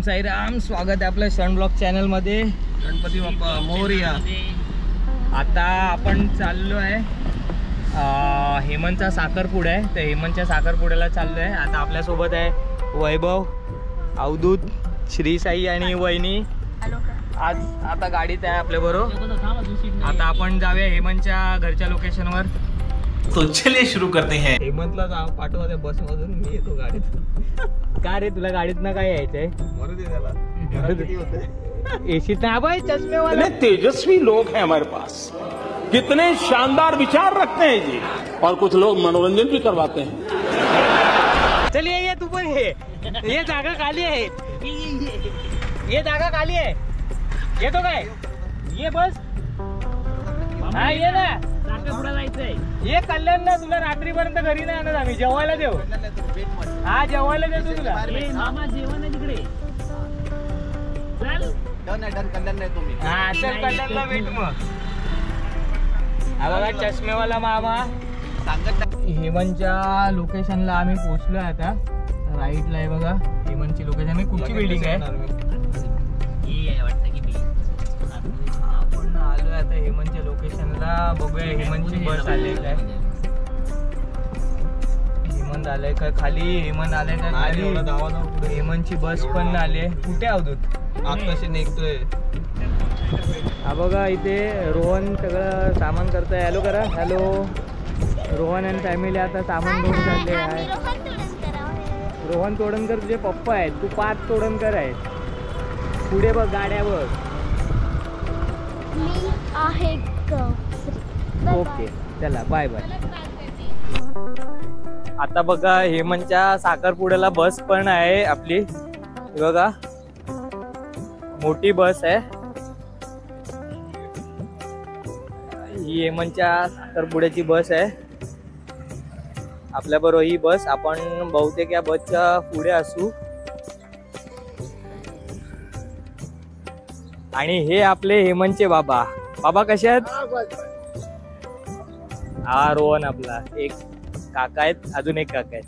ओम साईराम, स्वागत आहे आपल्या शन ब्लॉग चॅनल मध्ये। गणपती बाप्पा मोरया। आता आपण चाललो आहे हेमंतचा साखरपुडा आहे, तर हेमंतच्या साखरपुड्याला चाललो आहे। आता आपल्या सोबत आहे वैभव, अवधूत, श्री साई आणि वहिनी। आज आता गाडीत आहे आपल्या बरोबर। आता आपण जाऊया हेमंतच्या घरच्या लोकेशनवर। तो चलिए शुरू करते हैं। हेमंतला पाठवा त्या बस मधून, मी येतो गाडीत। का रे, तुला गाडीत ना काय यायचंय? एसी चश्मे वाले तेजस्वी लोग हैं हमारे पास, कितने शानदार विचार रखते हैं जी, और कुछ लोग मनोरंजन भी करवाते हैं। चलिए ये तू पण ये जागा खाली आहे, ये जागा खाली आहे। येतो काय? ये बस, हा ये ना, ये कल्याण ना, तुला रात्रीपर्यंत घरी नाही आणत आम्ही, जेवायला देऊ। हा जेवायला देतो तुला। जेवण आहे तिकडे, कल्याण नाही तुम्ही। हा चल कल्याणला भेट मग। हा बघा चष्मेवाला मामा सांगत। हेमंतच्या लोकेशनला आम्ही पोहोचलोय आता। राईटला आहे बघा हेमंतची लोकेशन, ही कुठची बिल्डिंग आहे? आपण आलोय आता हेमंतच्या लोकेशनला। बघूया हेमंतची बस आली काय, हेमंत आलाय का खाली, हेमंत आलाय का खाली? हेमंतची बस पण आली। कुठे अवधूत? आत्ताशी निघतोय। हा बघा इथे रोहन सगळं सामान करतोय। हॅलो करा, हॅलो। रोहन अँड फॅमिली आता सामान घेऊन चालले आहे। रोहन तोडणकर तुझे पप्पा आहेत, तू पाच तोडणकर आहे। पुढे बघ गाड्या बघ। ओके चला बाय बाय। आता बघा हेमंतच्या साखरपुड्याला बस पण आहे आपली, बघा मोठी बस आहे ही। हेमंतच्या साखरपुड्याची बस आहे आपल्या बरोबर ही बस। आपण बहुतेक या बसच्या पुढे असू। आणि हे आपले हेमंतचे बाबा। बाबा कसे आहेत? हा रोहन आपला, एक काका आहेत, अजून एक काका आहेत।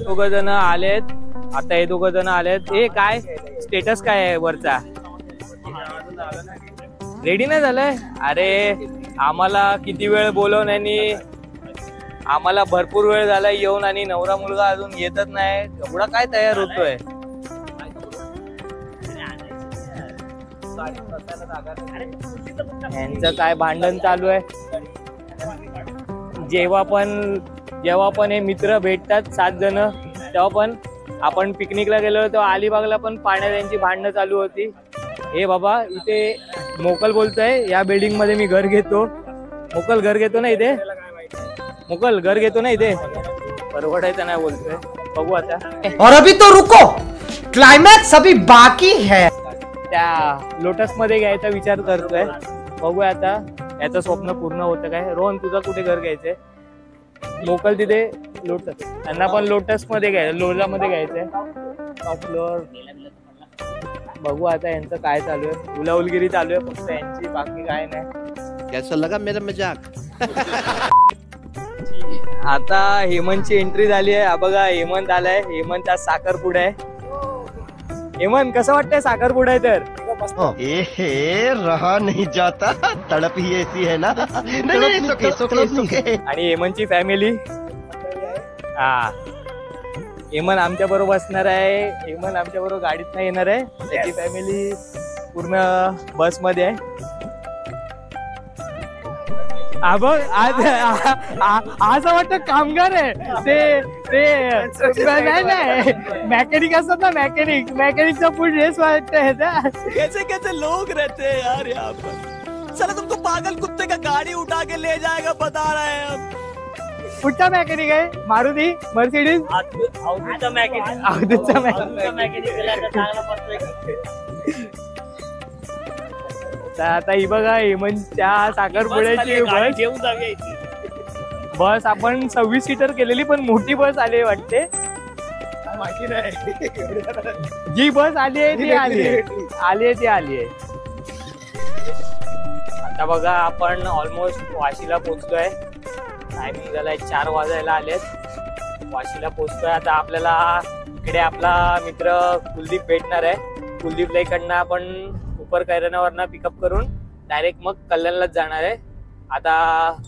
दोघ जण आलेत आता, हे दोघ जण आलेत। हे काय स्टेटस काय आहे वरचा? रेडी नाही झालंय? अरे आम्हाला किती वेळ बोलवण्यानी, आम्हाला भरपूर वेळ झाला येऊन, आणि नवरा मुलगा अजून येतच नाही। एवढा काय तयार होतोय? यांचं काय भांडण चालू आहे? जेव्हा पण हे मित्र भेटतात 7 जण, तेव्हा पण आपण पिकनिकला गेलो तेव्हा अलिबागला पण पाण्यात यांची भांडणं चालू होती। हे बाबा इथे मोकल बोलतोय, या बिल्डिंग मध्ये मी घर घेतो। मोकल घर घेतो ना इथे, मोकल घर घेतो ना इथे, परवडायचं नाही बोलतोय। बघू आता। और अभी तो रुको, क्लाइमैक्स अभी बाकी है। त्या लोटस मध्ये घ्यायचा विचार करतोय, बघूया आता याचं स्वप्न पूर्ण होतं काय। रोहन तुझं कुठे घर घ्यायचंय? मोकल तिथे लोटस, त्यांना पण लोटस मध्ये घ्यायचं, लोला मध्ये घ्यायचंय टॉप फ्लोअर। बघू आता यांचं काय चालू आहे, उलाउलगिरी चालू आहे फक्त यांची, बाकी काय नाही। कैसा लगा मेरा मजाक? आता हेमंतची एंट्री झाली आहे। बघा हेमंत आलाय, हेमंतचा साखरपुडा आहे। हेमंत कसं वाटतंय साखरपुडा आहे तर? रहा नहीं जाता, तड़प ही ऐसी है ना। आणि हेमंतची फॅमिली, हा हेमंत आमच्या बरोबर बसणार आहे। हेमंत आमच्या बरोबर गाडीत नाही येणार आहे, त्याची फॅमिली पूर्ण बस मध्ये आहे। बघ आज वाटतं कामगार आहे ते नाही मॅकॅनिक असतात ना, मॅकॅनिकचा फुल ड्रेस वाटत। कैसे कैसे लोग रहते हैं यार यहाँ पर। चलो तुमको पागल कुत्ते का गाड़ी उठा के ले जाएगा बता रहे हैं हम। कुठचा मॅकॅनिक आहे? मारुती, मर्सिडीज? अवधूतचा मॅकॅनिक। अवधूतचा मॅकॅनिक। आता ही बघा हेमंतच्या साखरपुड्याची बस आपण 26 सीटर केलेली, पण मोठी बस आली वाटते। जी बस आली आहे ती आली आहे। आता बघा आपण ऑलमोस्ट वाशीला पोहोचलोय। टायमिंग झालाय 4 वाजायला आलेत, वाशीला पोहोचतोय। आता आपल्याला इकडे आपला मित्र कुलदीप भेटणार आहे. कुलदीपला इकडनं आपण उपर कैरनावरनं पिकअप करून डायरेक्ट मग कल्याणलाच जाणार आहे. आता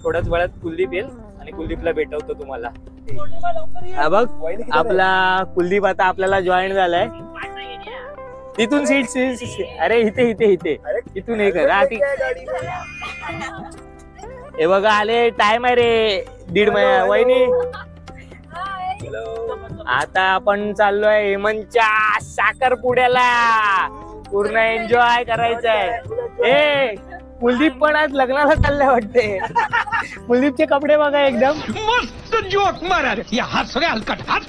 थोड्याच वेळात कुलदीप येईल आणि कुलदीपला भेटवतो तुम्हाला. हा बघ आपला कुलदीप आता आपल्याला जॉईन झालाय. तिथून सीट अरे इथे इथे इथे इथून हे कर. हे बघा आले. टाइम आहे रे 1.5 महिना. वहिनी आता आपण चाललोय हेमंतच्या साखरपुड्याला. पूर्ण एन्जॉय करायचंय. ए कुलदीप पण आज लग्नाला चाललंय वाटते. कुलदीपचे कपडे बघा एकदम मस्त जोक मारा रे. हात रे हलकट हात.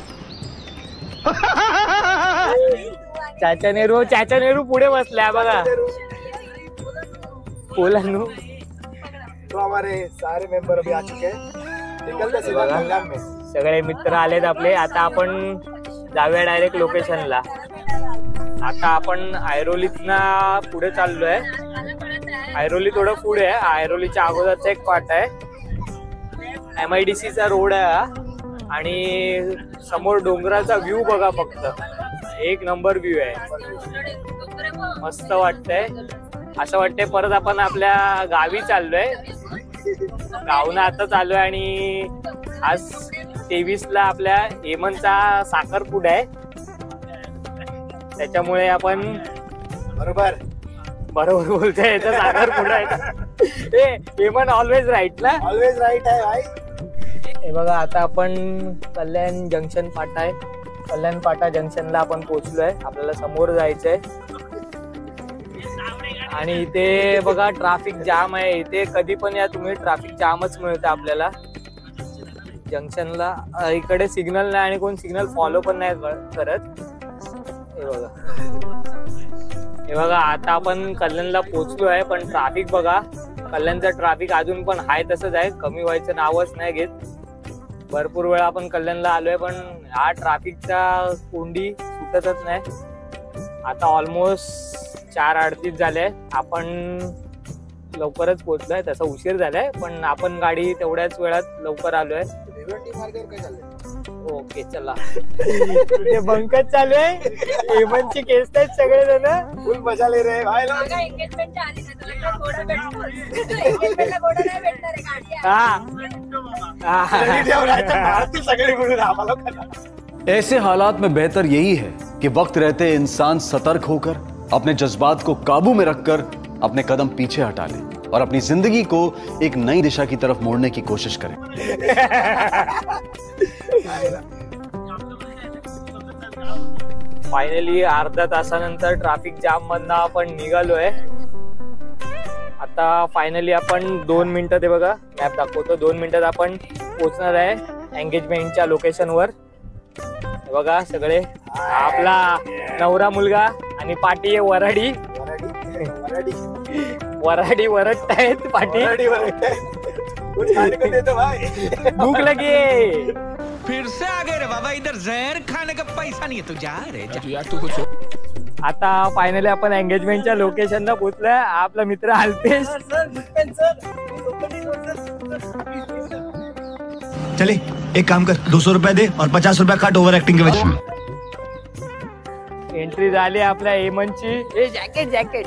चाचा नेहरू पुढे बसल्या बघा. बोलानू तो हमारे सारे मेंबर अभी आ चुके हैं. निकलते सीधा कल्याण में. सगळे मित्र आलेत आपले. आता आपण जाऊया डायरेक्ट लोकेशनला. आता आपण ऐरोलीतना पुढे चाललोय. ऐरोली थोडं पुढे आहे. ऐरोलीच्या अगोदरचा एक पार्ट आहे. MIDC चा रोड आहे हा. आणि समोर डोंगराचा व्ह्यू बघा फक्त. एक नंबर व्ह्यू आहे. मस्त वाटतंय. असं वाटतंय परत आपण आपल्या गावी चाललोय. गावना आता चाललोय आणि आज 23ला आपल्या हेमंतचा साखरपुडा आहे. त्याच्यामुळे आपण बरोबर बोलतोय. याचा साखरपुडा आहे. हेमंत ऑलवेज राईट ना. ऑलवेज राईट आहे भाई. हे बघा आता आपण कल्याण जंक्शन फाटा आहे. कल्याण फाटा जंक्शनला आपण पोहोचलोय. आपल्याला समोर जायचंय आणि इथे बघा ट्रॅफिक जाम आहे. इथे कधी पण या तुम्ही ट्रॅफिक जामच मिळतं आपल्याला जंक्शनला. इकडे सिग्नल नाही आणि कोण सिग्नल फॉलो पण नाही करत. हे बघा आता आपण कल्याणला पोहोचलो आहे. पण ट्रॅफिक बघा. कल्याणचं ट्रॅफिक अजून पण आहे तसंच आहे. कमी व्हायचं नावच नाही घेत. भरपूर वेळा आपण कल्याणला आलोय पण हा ट्रॅफिकचा कोंडी सुटतच नाही. आता ऑलमोस्ट 4:38 झाले. आपण लवकरच पोहोचलोय. तसा उशीर झालाय पण आपण गाडी तेवढ्याच वेळात लवकर आलोय. ओके चला. ते बंकच चालू आहे. हेमंतची केस आहेत सगळे जण. फुल मजा ले रहे भाई लोग. ऐसे हालात में बेहतर यही है कि वक्त रहते इंसान सतर्क होकर अपने जज्बात को काबू में रखकर अपने कदम पीछे हटा ले और अपनी जिंदगी को एक नई दिशा की तरफ मोड़ने की कोशिश करें. फायनली अर्धा तासानंतर ट्रॅफिक जाम मधनं आपण निघालोय. आता फायनली आपण 2 मिनिटात हे बघा मॅप दाखवतो. 2 मिनिटात आपण पोहोचणार आहे एंगेजमेंटच्या लोकेशनवर. बघा सगळे आपला नवरा मुलगा आणि पाटी वराडी वरडतायत. पाटी भूक लगे. फिर से आ गए रे बाबा. इधर जहर खाने का पैसा नहीं है. तू जा रे जा. आता फायनली आपण एंगेजमेंटच्या लोकेशनला पोहोचलोय. आपला मित्र अल्पेश. चले एक काम कर 200 रुपए दे और 50 रुपए काट ओव्हर ऍक्टिंग के वजह. एंट्री झाली आपल्या हेमंतची. जॅकेट जॅकेट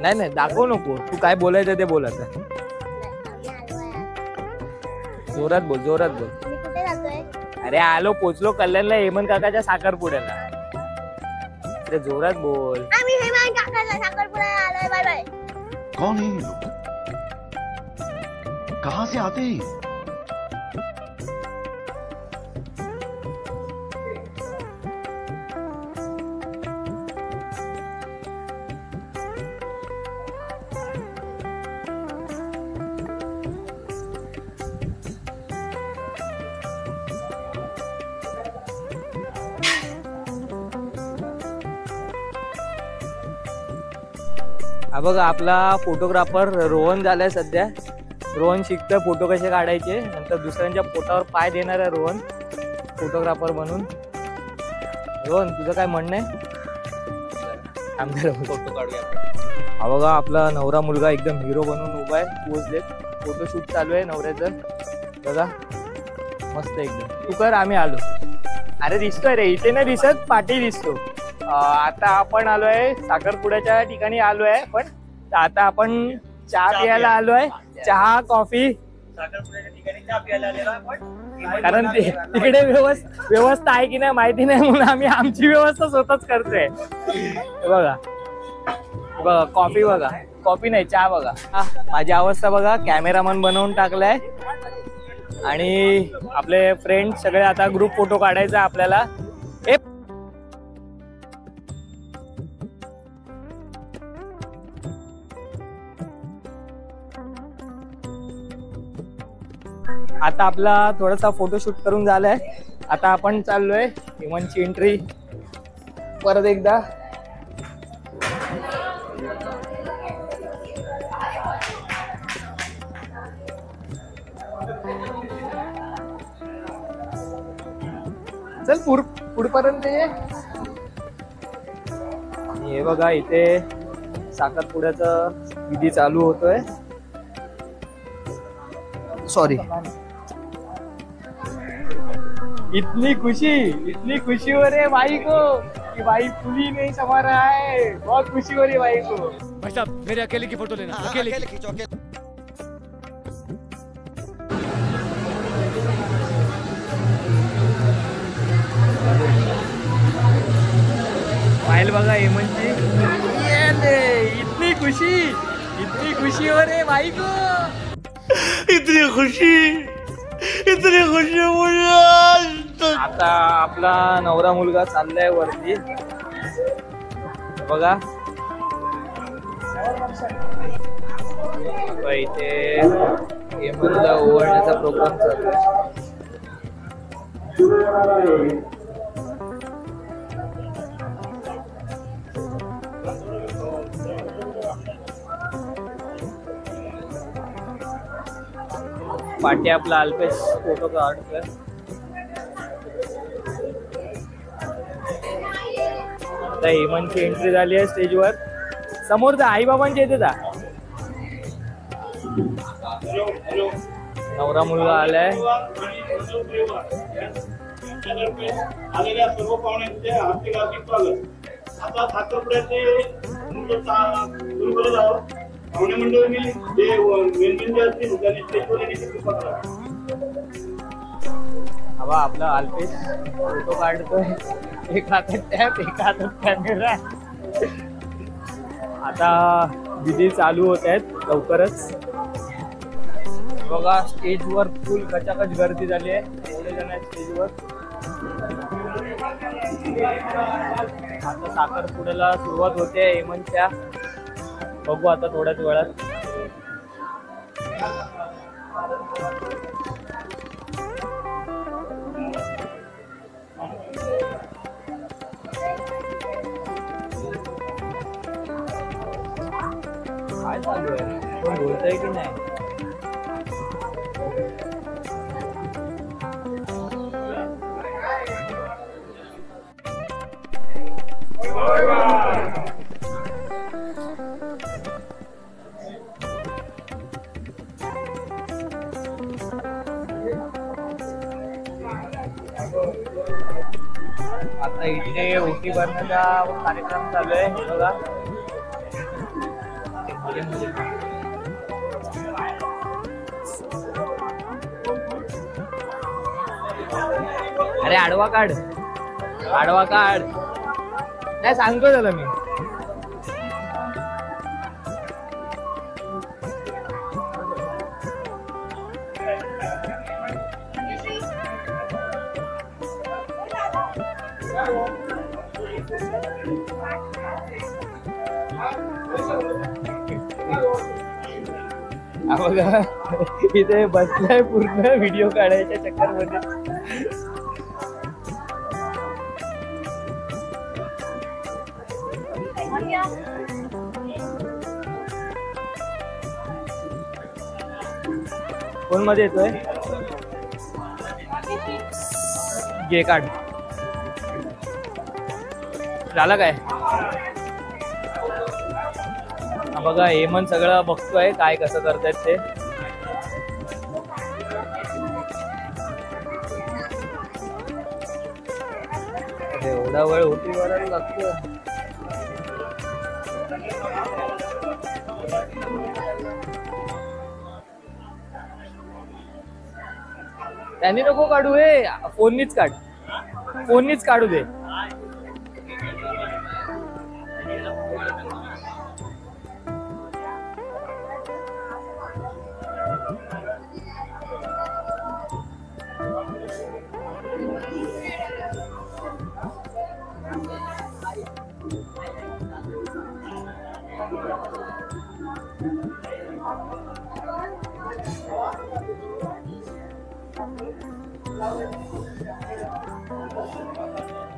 नाही दाखवू नको. तू काय बोलायचं ते बोल. आता जोरात बोल. अरे आलो पोचलो कल्याणला हेमंत काकाच्या साखरपुड्याला. अरे जोरात बोल. आम्ही हेमंत काकाच्या साखरपुड्याला आलोय. Bye bye. कौन है ये लोग? कहां से आते हैं? हा बघा आपला फोटोग्राफर रोहन झालाय सध्या. रोहन शिकतोय फोटो कसे काढायचे. नंतर दुसऱ्यांच्या पोटावर पाय देणार आहे रोहन फोटोग्राफर म्हणून. रोहन तुझं काय म्हणणं आहे? फोटो काढूया. हा बघा आपला नवरा मुलगा एकदम हिरो बनून उभा आहे. पोजलेत. फोटोशूट चालू आहे नवऱ्याचं बघा. मस्त एकदम. तू कर, आम्ही आलो. अरे दिसतोय रे, इथे नाही दिसत, पाठी दिसतो. आता आपण आलोय साखरपुड्याच्या ठिकाणी आलोय, पण आता आपण चहा प्यायला आलोय. चहा कॉफी साखरपुड्याच्या ठिकाणी चहा प्यायला आलेलो आपण, कारण तिकडे व्यवस्था आहे की नाही माहिती नाही, म्हणून आम्ही आमची व्यवस्था स्वतःच करतोय. बघा बघा कॉफी, बघा कॉफी नाही चहा. बघा माझी अवस्था बघा, कॅमेरामन बनवून टाकलाय. आणि आपले फ्रेंड सगळे आता ग्रुप फोटो काढायचा आपल्याला. आता आपला थोडासा फोटोशूट करून झालाय. आता आपण चाललोय हेमंतची एंट्री परत एकदा. चल पुढपर्यंत ये. हे बघा इथे साखरपुड्याचा विधी चालू होतोय. सॉरी. इतनी खुशी हो रही भाई को कि भाई पुली नहीं समा रहा है. बहुत खुशी हो रही भाई को. भाई साहब मेरे अकेले की फोटो लेना. अकेले खींचो. फाइल बघा हेमंतची. इतनी खुशी हो रही भाई को. इतनी खुशी मुझे. आता आपला नवरा मुलगा चाललाय वरती. बघा इथे हेमंतला ओवाळण्याचा प्रोग्राम चालू आहे. पाठी आपला अल्पेश फोटो काढतोय. आता हेमंतची एंट्री झाली आहे स्टेजवर. समोर जा, आई बाबांच्या इथे जा. नवरा मुलगा आलाय. आलेल्या सर्व पाहुण्यांचे हार्दिक स्वागत. आता साखरपुड्याचे सुरू करत आहोत. पाहुणे मंडळींनी जे मेन जे असतील त्यांनी स्टेजवर येण्याची कृपा करा. हवा आपला अल्पेश फोटो काढतोय. एक हातात टॅप, एक हातात कॅमेरा. आता विधी चालू होत आहेत लवकरच. बघा स्टेजवर फुल कचाकच गर्दी झाली आहे. एवढे जण आहेत स्टेजवर. आता साखरपुड्याला सुरुवात होते हेमंतच्या. बघू आता थोड्याच वेळात. काय चालू आहे, कोण बोलतंय की नाही. आता इथे ओटी भरण्याचा कार्यक्रम चालू आहे. बघा अरे आडवा काढ, आडवा काढ. नाही सांगतो त्याला मी. बघा इथे बसलाय पूर्ण व्हिडिओ काढायच्या चक्कर मध्ये. कोण मध्ये येतोय, घे काढ. झालं काय. बघा हेमंत सगळं बघतोय काय कसं करतायत ते. थोडा वेळ होती बरं लागतो. त्यांनी नको काढू हे, फोननीच काढ, फोननीच काढू दे.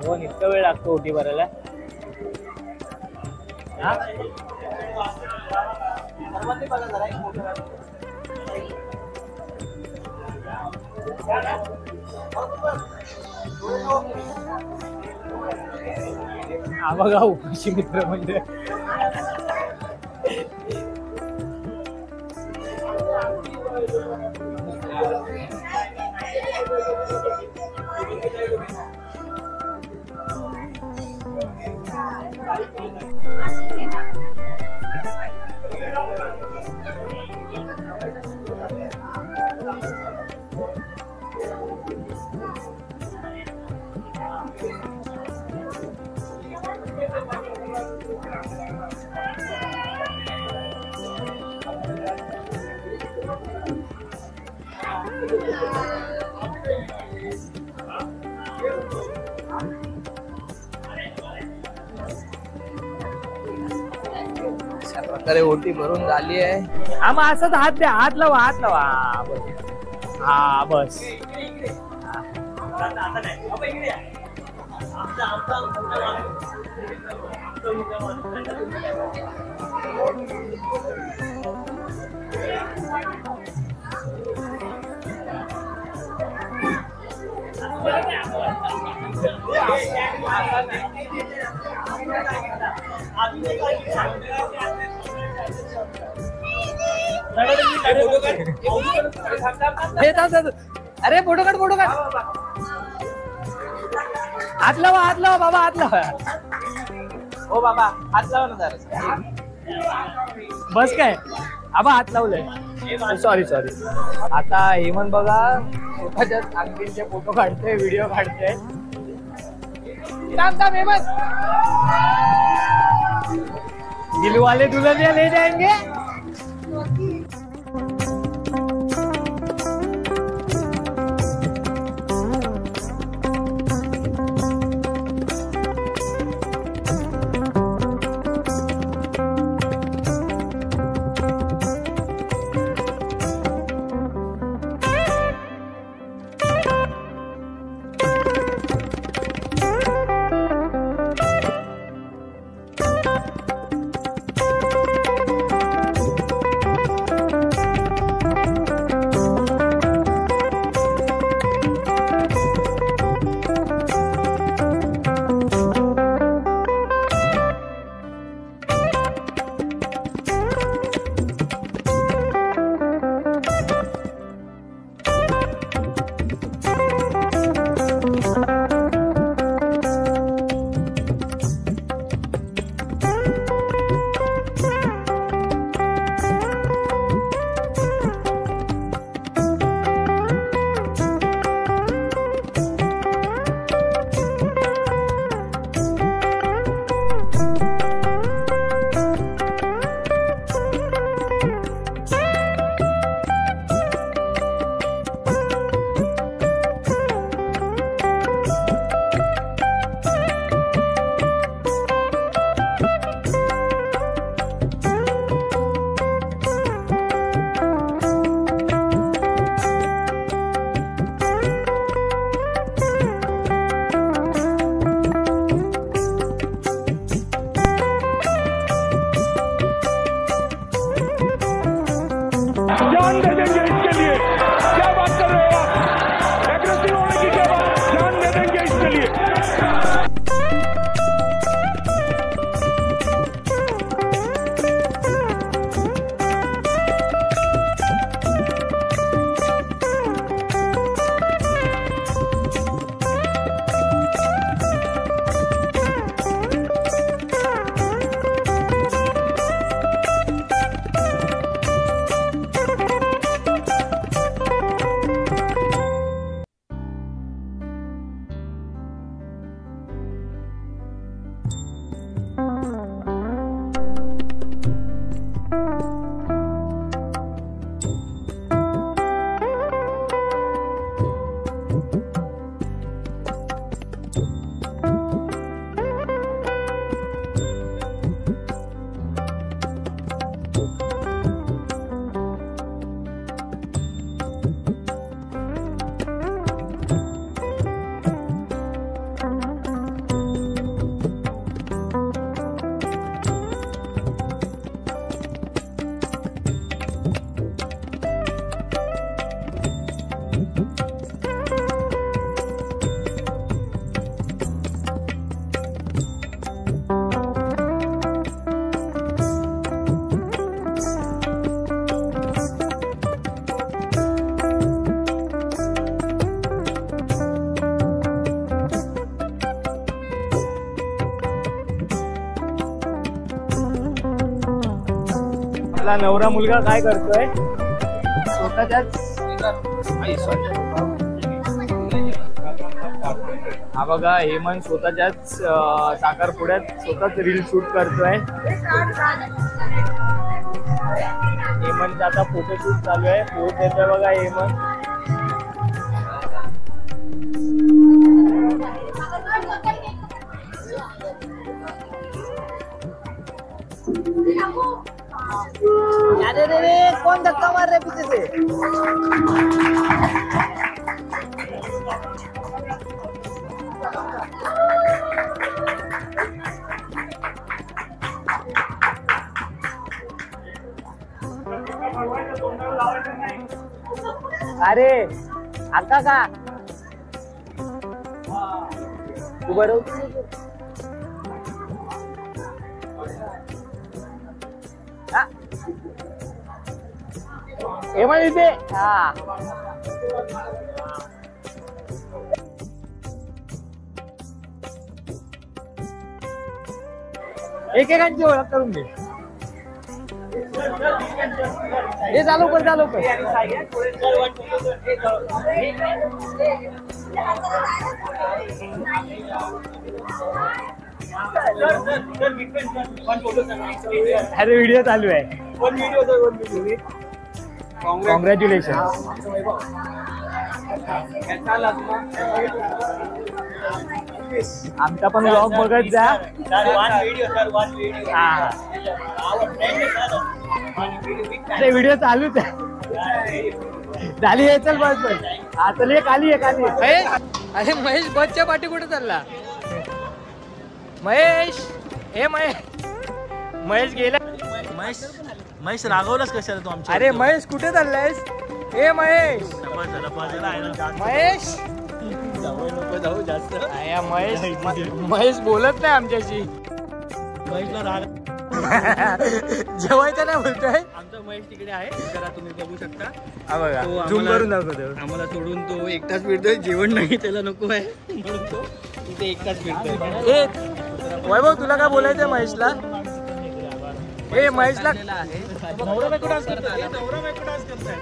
हो, इतका वेळ लागतो ओटी भरायला. हा बघा उपाशी मित्र म्हणजे प्रकारे ओटी भरून झाली आहे. हा, मग असंच हात द्या, हात लावा, हात लावा. हा बस. अरे फोटो काढ, फोटो काढ. हात लावा, हात लावा बाबा, हात लावा. हो बाबा, हात लावा ना जरा. बस काय आबा, हात लावलंय. Sorry sorry. आता हेमंत बघा स्वतःच्या अंगठीचे फोटो काढतोय, व्हिडिओ काढतोय. हेमंत, दिलवाले दुल्हनिया ले जाएंगे. आपला नवरा मुलगा काय करतोय स्वतःच्याच हा बघा हेमंत स्वतःच्याच साखरपुड्यात स्वतःच रील शूट करतोय. हेमंतचा आता फोटोशूट चालू आहे. पोज देतोय बघा हेमंत. अरे कौन धक्का मार रहे पीछे से? अरे आता का तू बरोबर इथे हा एकेकांची ओळख करून घे. हे चालू कर चालू कर. अरे व्हिडिओ चालू आहे. कॉंग्रॅच्युलेशन. आमचा पण ब्लॉग बघत जा. अरे व्हिडिओ चालूच आहे. झाली आहे चल बस बस. हा चल एक आली एक आली. अरे महेश बसच्या पाठी कुठे चालला? महेश हे महेश गेला. महेश रागवलाच कशाला तू आमच्या? अरे महेश कुठे चाललायस? हे महेश महेश जाऊ जास्त. महेश बोलत नाही आमच्याशी. महेशला राग जेवायचं नाही बोलतोय. आमचा महेश तिकडे आहे जरा तुम्ही बघू शकता. हा बघा तो झूम आम्हाला- करून दाखवतो. आम्हाला सोडून तो एकटाच फिरतोय. जेवण नाही त्याला नको आहे म्हणून तो तिथे एकटाच फिरतोय. ए वैभव तुला काय बोलायचंय महेशला? ए महेशला नवरा बायको डान्स करताय. नवरा बायको डान्स करताय.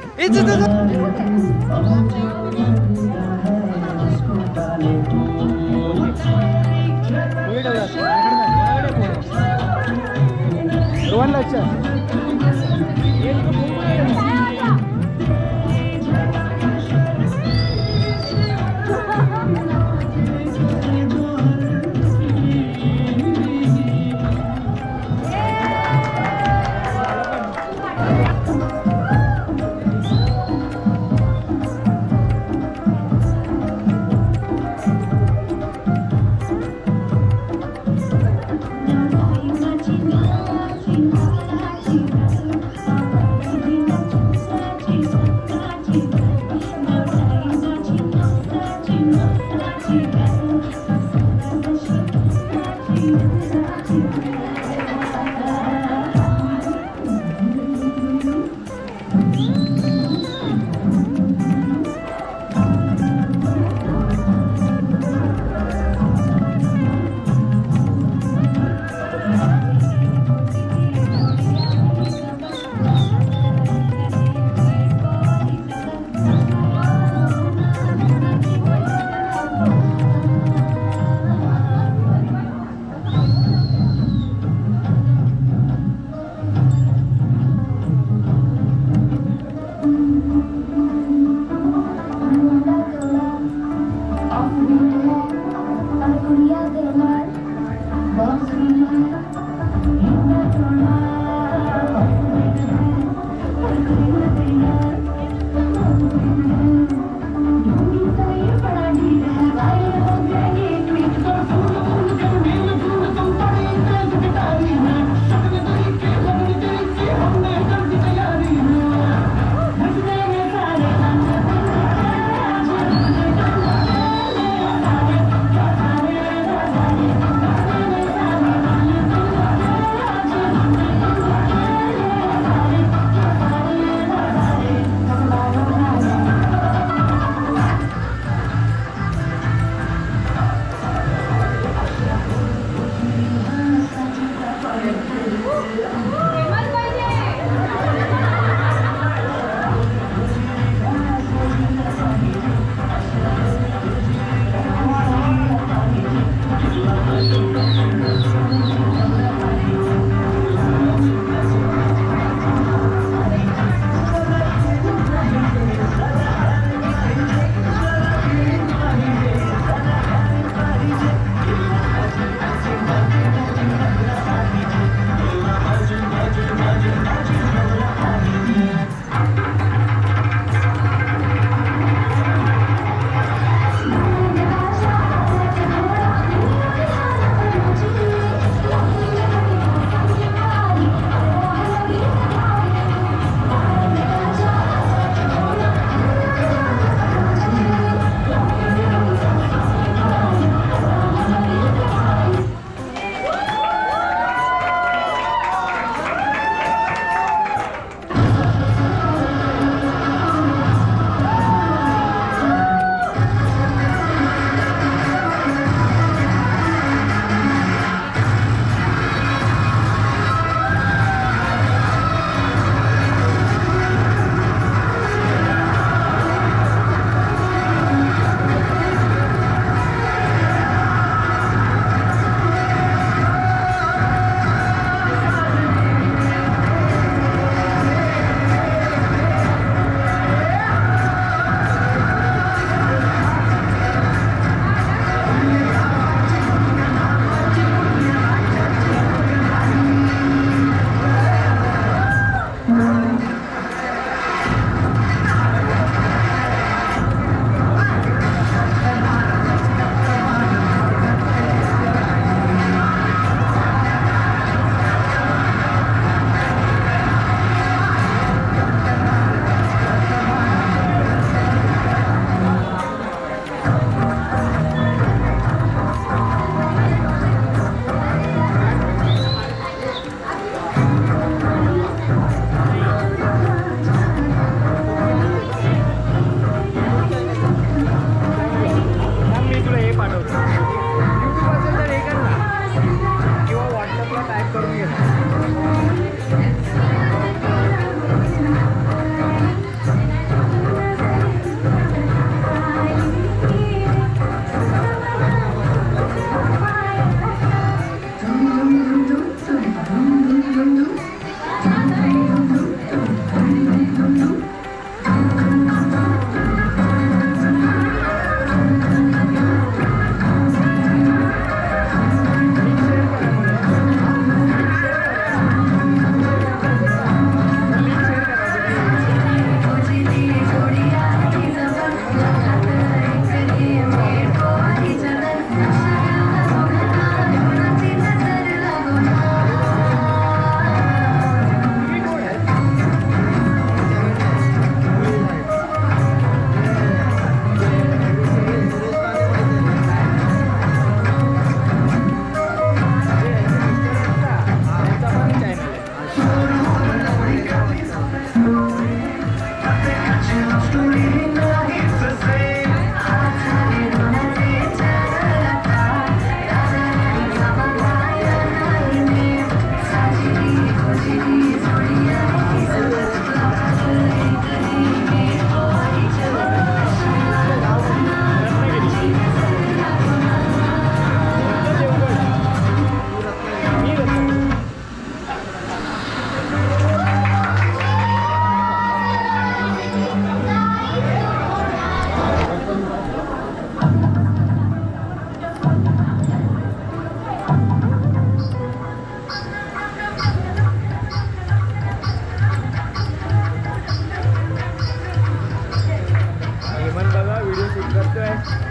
करतोय.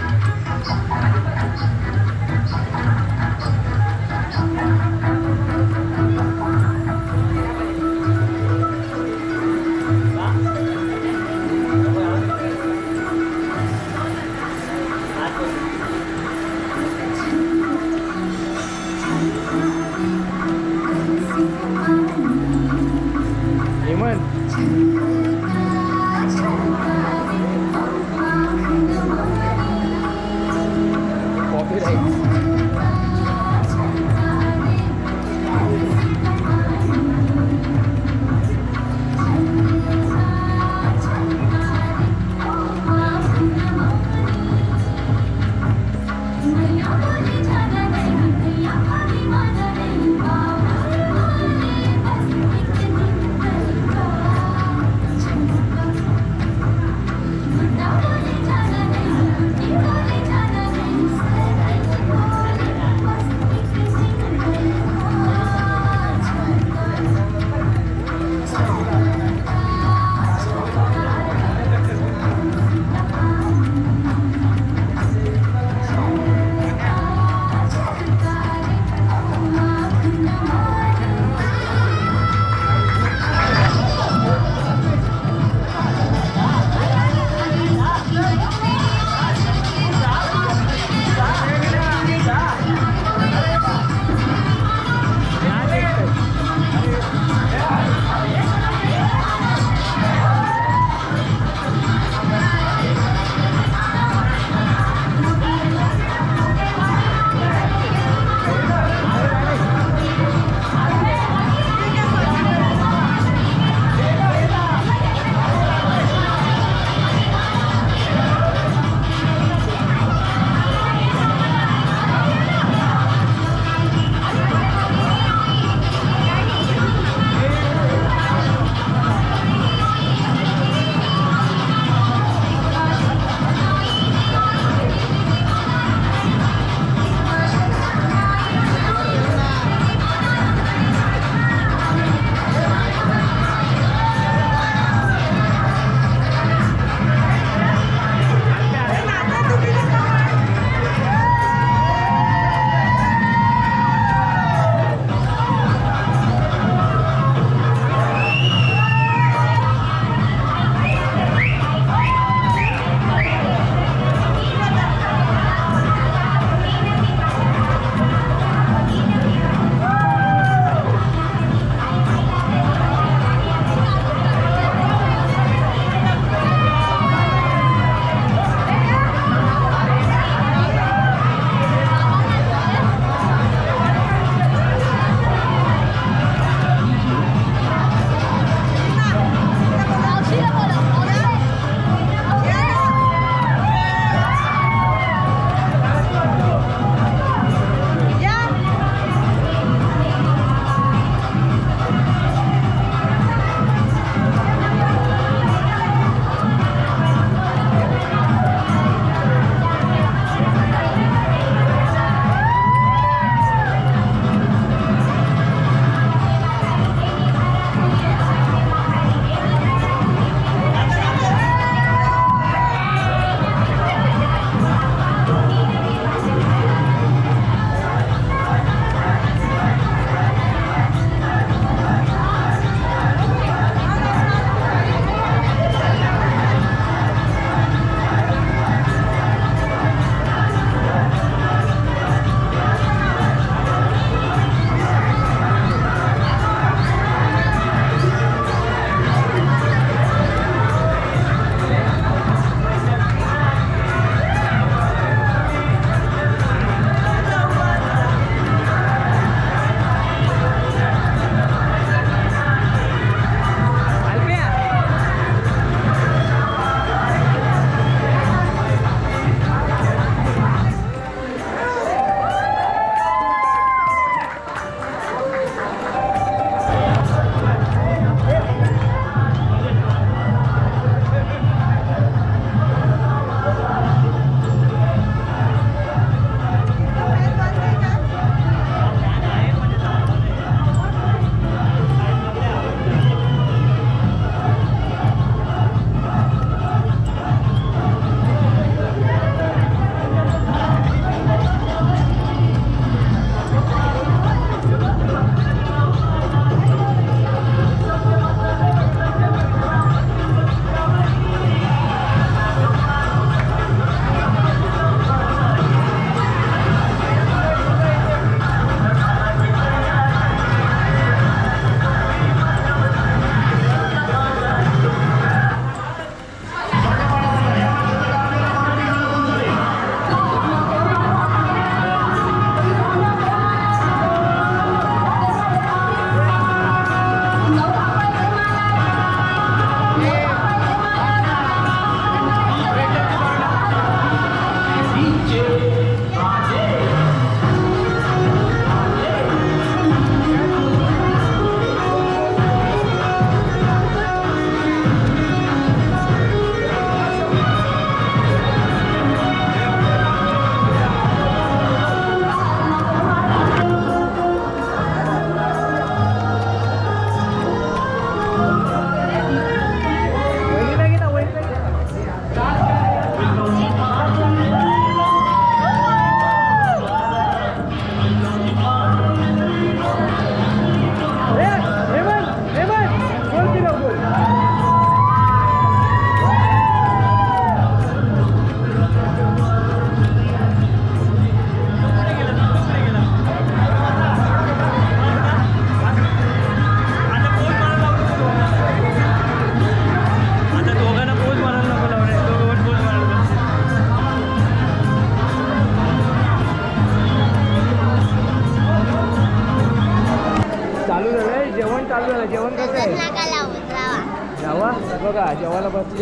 कॉपीराइट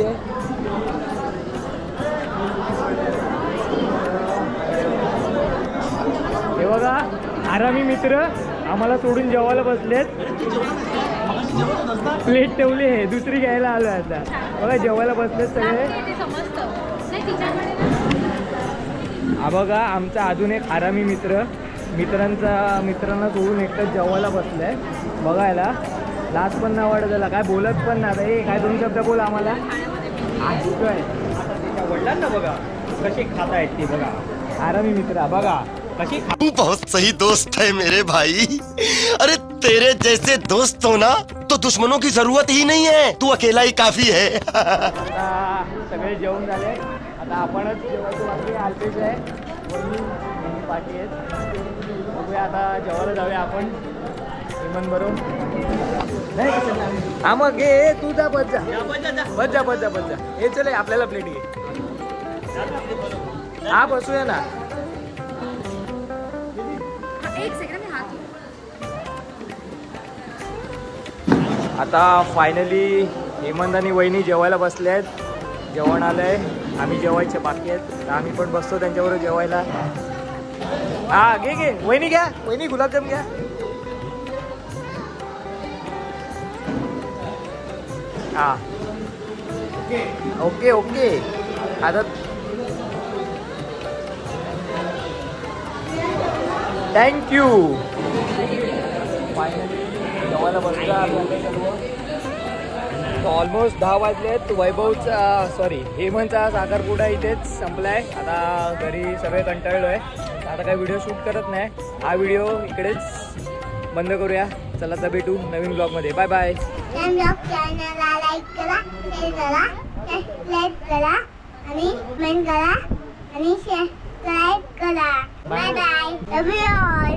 पाहिजे. हे बघा आरामी मित्र आम्हाला सोडून जेवायला बसलेत. प्लेट ठेवली आहे, दुसरी घ्यायला आलो आता. बघा जेवायला बसलेत सगळे. हा बघा आमचा अजून एक आरामी मित्रांना सोडून एकटंच जेवायला बसलाय. बघायला लाज पण नाही वाटत त्याला, काय बोलत पण नाही. हे काय 2 शब्द बोल आम्हाला. वडिलांना बघा कशी खाता आहेत ती. बघा आरामी मित्र बघा कशी. तू बहुत सही दोस्त है मेरे भाई. अरे तेरे जैसे दोस्त हो ना तो दुश्मनों की जरूरत ही नहीं है, तू अकेला ही काफी है. सगळे जेवण झाले, आता आपणच जेवायचं बाकी. अल्पेश आहे, पाठी आहेत. बघूया आता जेवायला जाऊया आपण हेमंत बरोबर. नाही हा मग घे तू जा. बस जा. हे चले आपल्याला प्लेट घे. हा बसूया ना. आता फायनली हेमंत आणि वहिनी जेवायला बसले आहेत. जेवण आलंय, आम्ही जेवायचे बाकी आहेत. तर आम्ही पण बसतो त्यांच्याबरोबर जेवायला. हा घे वहिनी घ्या. वहिनी गुलाबजाम घ्या. हा ओके आता थँक्यू. फायनली जेवायला बसला. ऑलमोस्ट 10 वाजलेत. हेमंतचा साखरपुडा इथेच संपलाय. आता घरी सगळे कंटाळलोय. आता काही व्हिडिओ शूट करत नाही. हा व्हिडिओ इकडेच बंद करूया. चला तर भेटू नवीन ब्लॉगमध्ये. Bye bye. चॅनलला लाईक करा, शेअर करा, सबस्क्राईब करा आणि कमेंट करा आणि सबस्क्राईब करा. Bye bye. Love you all.